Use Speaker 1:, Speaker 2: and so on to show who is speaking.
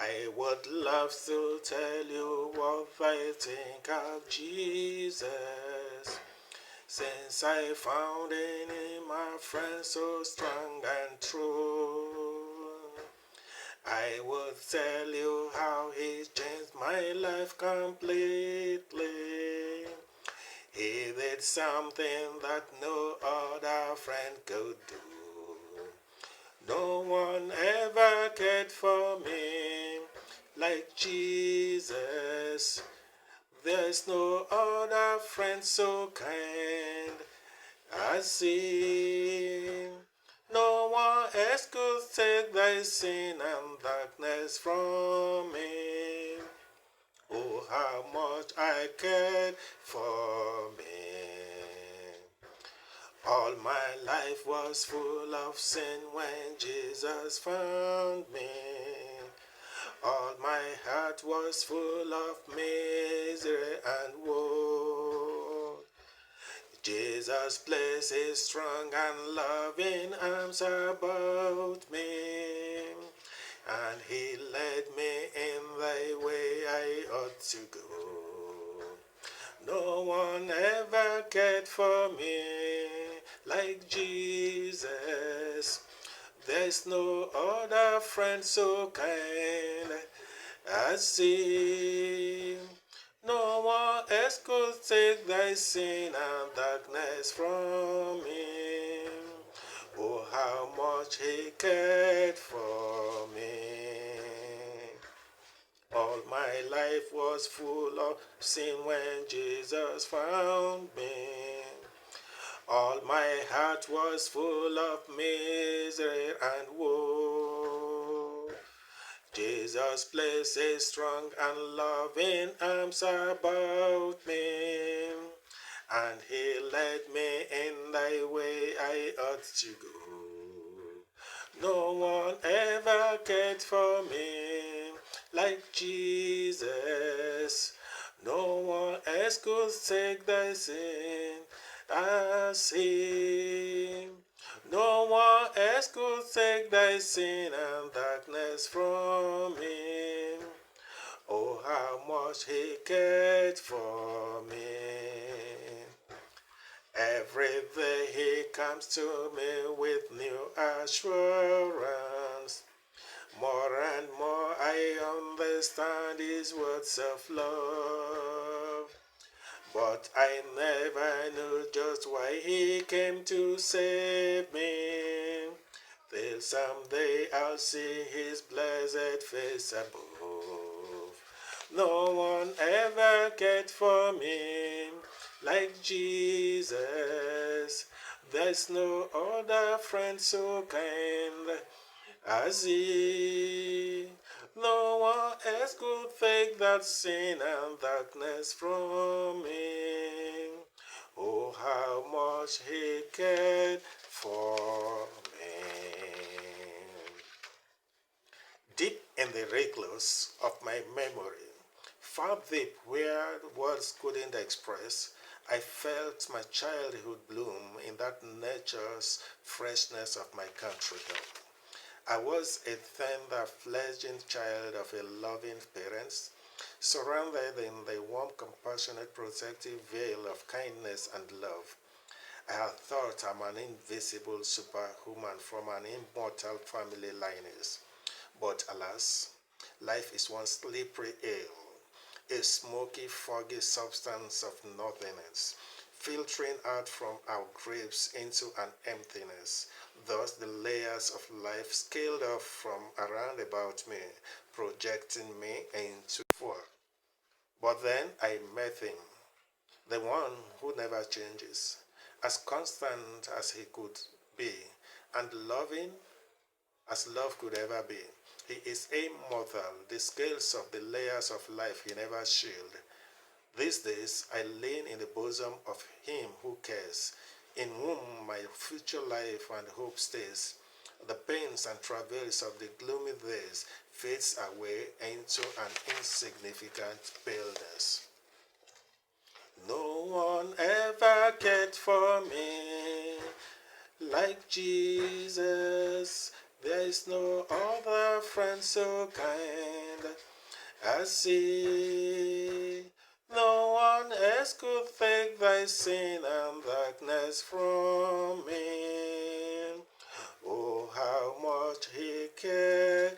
Speaker 1: I would love to tell you what I think of Jesus, since I found in him a friend so strong and true. I would tell you how he changed my life completely. He did something that no other friend could do. No one ever cared for me like Jesus. There's no other friend so kind as he. No one else could take thy sin and darkness from me. Oh, how much I cared for me. All my life was full of sin when Jesus found me. All my heart was full of misery and woe. Jesus placed his strong and loving arms about me, and he led me in the way I ought to go. No one ever cared for me like Jesus. There's no other friend so kind as he. No one else could take thy sin and darkness from me. Oh, how much he cared for me. All my life was full of sin when Jesus found me. All my heart was full of misery and woe. Jesus placed his strong and loving arms about me, and he led me in the way I ought to go. No one ever cared for me like Jesus. No one else could take thy sin as he. No one else could take thy sin and darkness from me. Oh, how much he cared for me. Every day he comes to me with new assurance. More and more I understand his words of love. But I never knew just why he came to save me, till someday I'll see his blessed face above. No one ever cared for me like Jesus. There's no other friend so kind as he. No one else could take that sin and darkness from me. Oh, how much he cared for me. Deep in the recluse of my memory, far deep where words couldn't express, I felt my childhood bloom in that nature's freshness of my country home. I was a tender, fledgling child of a loving parents, surrounded in the warm, compassionate, protective veil of kindness and love. I had thought I'm an invisible superhuman from an immortal family lineage. But alas, life is one slippery ale, a smoky, foggy substance of nothingness, filtering out from our graves into an emptiness. Thus the layers of life scaled off from around about me, projecting me into forth. But then I met him, the one who never changes, as constant as he could be, and loving as love could ever be. He is immortal, the scales of the layers of life he never shield. These days I lean in the bosom of him who cares, in whom my future life and hope stays. The pains and travails of the gloomy days fades away into an insignificant paleness. No one ever cared for me like Jesus. There is no other friend so kind I see no one else could take thy sin and darkness from me. Oh, how much he cared